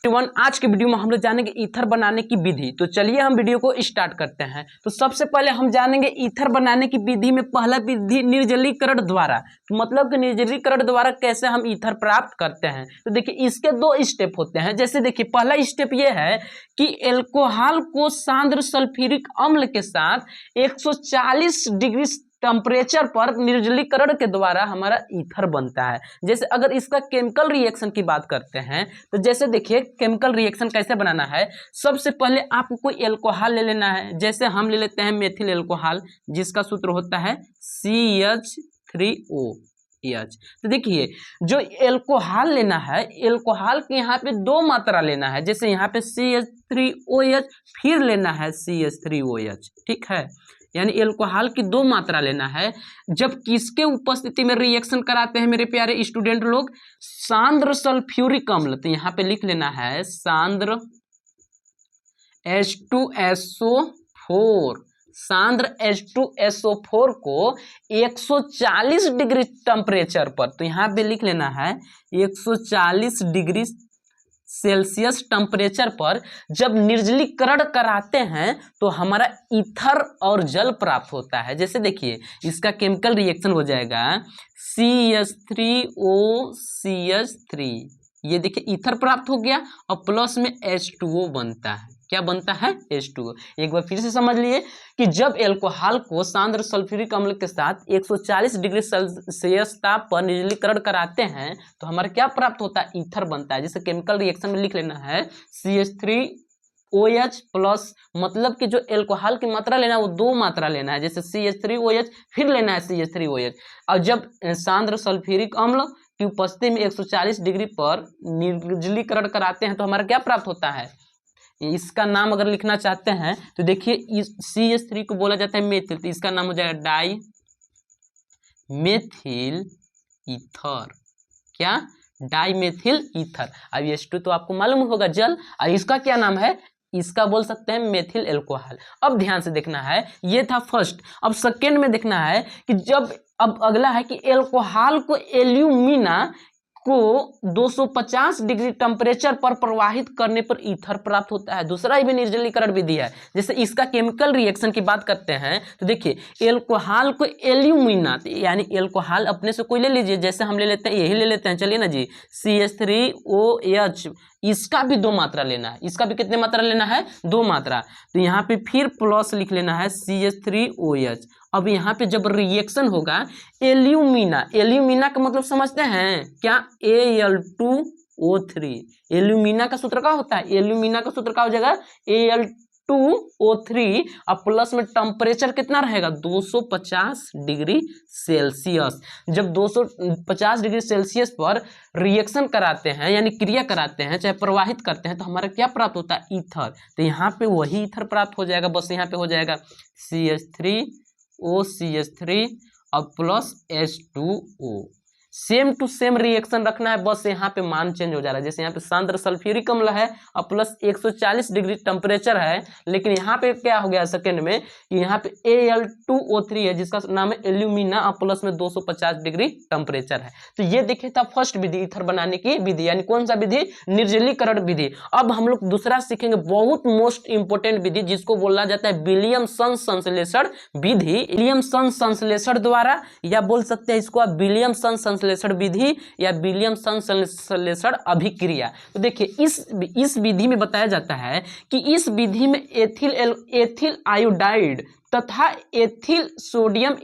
आज के वीडियो में हम लोग जानेंगे ईथर बनाने की विधि। तो चलिए हम वीडियो को स्टार्ट करते हैं। तो सबसे पहले हम जानेंगे ईथर बनाने की विधि में पहला विधि निर्जलीकरण द्वारा। तो मतलब कि निर्जलीकरण द्वारा कैसे हम ईथर प्राप्त करते हैं। तो देखिए इसके दो स्टेप होते हैं। जैसे देखिए पहला स्टेप ये है कि एल्कोहल को सांद्र सल्फ्यूरिक अम्ल के साथ 140 डिग्री टेम्परेचर पर निर्जलीकरण के द्वारा हमारा ईथर बनता है। जैसे अगर इसका केमिकल रिएक्शन की बात करते हैं तो जैसे देखिए केमिकल रिएक्शन कैसे बनाना है। सबसे पहले आपको कोई एल्कोहल ले लेना है। जैसे हम ले लेते हैं मेथिल एल्कोहल, जिसका सूत्र होता है CH3OH। तो देखिए जो एल्कोहल लेना है, एल्कोहल के यहाँ पे दो मात्रा लेना है। जैसे यहाँ पे CH3OH, फिर लेना है CH3OH, ठीक है। यानी एल्कोहल की दो मात्रा लेना है। जब किसके उपस्थिति में रिएक्शन कराते हैं मेरे प्यारे स्टूडेंट लोग? सांद्र सल्फ्यूरिक अम्ल। तो यहाँ पे लिख लेना है सांद्र H2SO4। सांद्र H2SO4 को 140 डिग्री टेम्परेचर पर, तो यहाँ पे लिख लेना है 140 डिग्री सेल्सियस टेम्परेचर पर जब निर्जलीकरण कराते हैं तो हमारा ईथर और जल प्राप्त होता है। जैसे देखिए इसका केमिकल रिएक्शन हो जाएगा CH3OCH3। ये देखिए ईथर प्राप्त हो गया और प्लस में H2O बनता है। क्या बनता है? H2O। एक बार फिर से समझ लिए कि जब एल्कोहल को सांद्र सल्फ्यूरिक अम्ल के साथ 140 डिग्री सेल्सियस ताप पर निर्जलीकरण कराते हैं तो हमारा क्या प्राप्त होता है? ईथर बनता है। जैसे केमिकल रिएक्शन में लिख लेना है CH3OH प्लस, मतलब कि जो एल्कोहल की मात्रा लेना है वो दो मात्रा लेना है। जैसे CH3OH फिर लेना है CH3OH। और जब सांद्र सल्फ्यूरिक अम्ल की उपस्थिति में 140 डिग्री पर निर्जलीकरण कराते हैं तो हमारा क्या प्राप्त होता है? इसका नाम अगर लिखना चाहते हैं तो देखिए इस CH3 को बोला जाता है मेथिल, तो इसका नाम हो जाएगा डाई मेथिल ईथर। क्या? Di methyl ether. अब H2 तो आपको मालूम होगा जल, और इसका क्या नाम है? इसका बोल सकते हैं मेथिल एल्कोहल। अब ध्यान से देखना है, ये था फर्स्ट। अब सेकेंड में देखना है कि जब अब अगला है कि एल्कोहल को एल्यूमिना को 250 डिग्री टेम्परेचर पर प्रवाहित करने पर ईथर प्राप्त होता है। दूसरा भी निर्जलीकरण विधि है। जैसे इसका केमिकल रिएक्शन की बात करते हैं तो देखिए एल्कोहल को एल्यूमिना, यानी एल्कोहल अपने से कोई ले लीजिए। जैसे हम ले लेते हैं, यही ले लेते हैं, चलिए ना जी, CH3OH। इसका भी दो मात्रा लेना है। इसका भी कितने मात्रा लेना है? दो मात्रा। तो यहाँ पे फिर प्लस लिख लेना है CH3OH। अब यहाँ पे जब रिएक्शन होगा एल्यूमिना, एल्यूमिना का मतलब समझते हैं क्या? Al2O3। एल्यूमिना का सूत्र क्या होता है? एल्यूमिना का सूत्र क्या हो जाएगा? Al2O3 और प्लस में टेम्परेचर कितना रहेगा? 250 डिग्री सेल्सियस। जब 250 डिग्री सेल्सियस पर रिएक्शन कराते हैं, यानी क्रिया कराते हैं, चाहे प्रवाहित करते हैं, तो हमारा क्या प्राप्त होता है? ईथर। तो यहाँ पे वही ईथर प्राप्त हो जाएगा। बस यहाँ पे हो जाएगा CH3OCH3 और plus H2O। Same to same reaction रखना है, बस यहाँ पे मान चेंज हो जा रहा है। जैसे यहाँ पे सांद्र सल्फ्यूरिक अम्ल है और प्लस 140 डिग्री टेम्परेचर है, लेकिन यहाँ पे क्या हो गया सेकंड में कि यहाँ पे Al2O3 है जिसका नाम है एल्यूमिना और प्लस में 250 डिग्री टेम्परेचर है। तो ये देखिए था फर्स्ट विधि, ईथर बनाने की विधि। यानी कौन सा विधि? निर्जलीकरण विधि। अब हम लोग दूसरा सीखेंगे, बहुत मोस्ट इंपोर्टेंट विधि, जिसको बोला जाता है विलियमसन संश्लेषण विधि। विलियमसन संश्लेषण द्वारा, या बोल सकते हैं इसको आप विलियमसन संश्लेषण विधि या विलियमसन संश्लेषण अभिक्रिया। तो देखिए इस विधि में बताया जाता है कि इस विधि में एथिल आयोडाइड तथा एथिल सोडियम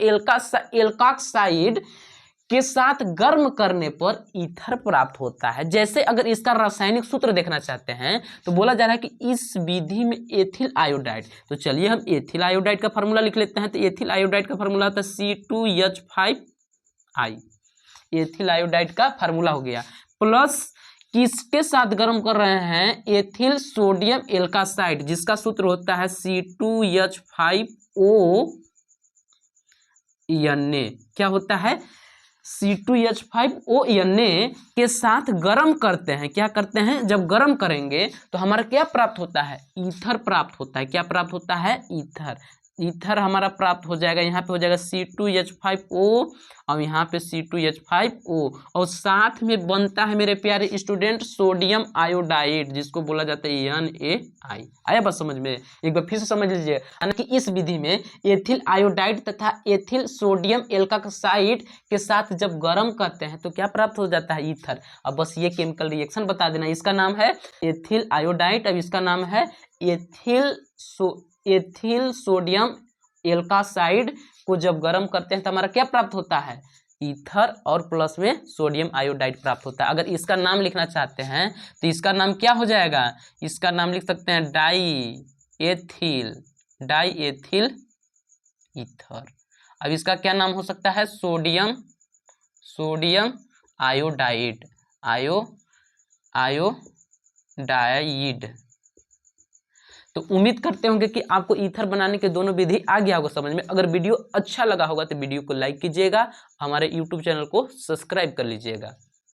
एल्काक्साइड के साथ गर्म करने पर ईथर प्राप्त होता है। जैसे अगर इसका रासायनिक सूत्र देखना चाहते हैं तो बोला जा रहा है कि इस विधि में एथिल आयोडाइड, तो चलिए हम एथिल आयोडाइड का फार्मूला लिख लेते हैं। तो एथिल आयोडाइड का फार्मूला होता है C2H5I। एथिल आयोडाइड का फार्मूला हो गया। प्लस किसके साथ गर्म कर रहे हैं? एथिल सोडियम एल्कासाइड, जिसका सूत्र होता है C2H5ONA। क्या होता है? C2H5ONA के साथ गर्म करते हैं। क्या करते हैं? जब गर्म करेंगे तो हमारा क्या प्राप्त होता है? ईथर प्राप्त होता है। क्या प्राप्त होता है? ईथर। ईथर हमारा प्राप्त हो जाएगा, यहाँ पे हो जाएगा C2H5O और यहाँ पे C2H5O और साथ में बनता है मेरे प्यारे स्टूडेंट सोडियम आयोडाइड जिसको बोला जाता है NaI। आया बात समझ में? एक बार फिर से समझ लीजिए, यानी कि इस विधि में एथिल आयोडाइड तथा एथिल सोडियम एल्काक्साइड के साथ जब गर्म करते हैं तो क्या प्राप्त हो जाता है? ईथर। अब बस ये केमिकल रिएक्शन बता देना, इसका नाम है एथिल आयोडाइड, अब इसका नाम है एथिल सोडियम एल्कासाइड को जब गर्म करते हैं तो हमारा क्या प्राप्त होता है? ईथर और प्लस में सोडियम आयोडाइड प्राप्त होता है। अगर इसका नाम लिखना चाहते हैं तो इसका नाम क्या हो जाएगा? इसका नाम लिख सकते हैं डाई एथिल ईथर। अब इसका क्या नाम हो सकता है? Sodium iodide iodide. तो उम्मीद करते होंगे कि आपको ईथर बनाने के दोनों विधि आ गया होगा समझ में। अगर वीडियो अच्छा लगा होगा तो वीडियो को लाइक कीजिएगा, हमारे यूट्यूब चैनल को सब्सक्राइब कर लीजिएगा।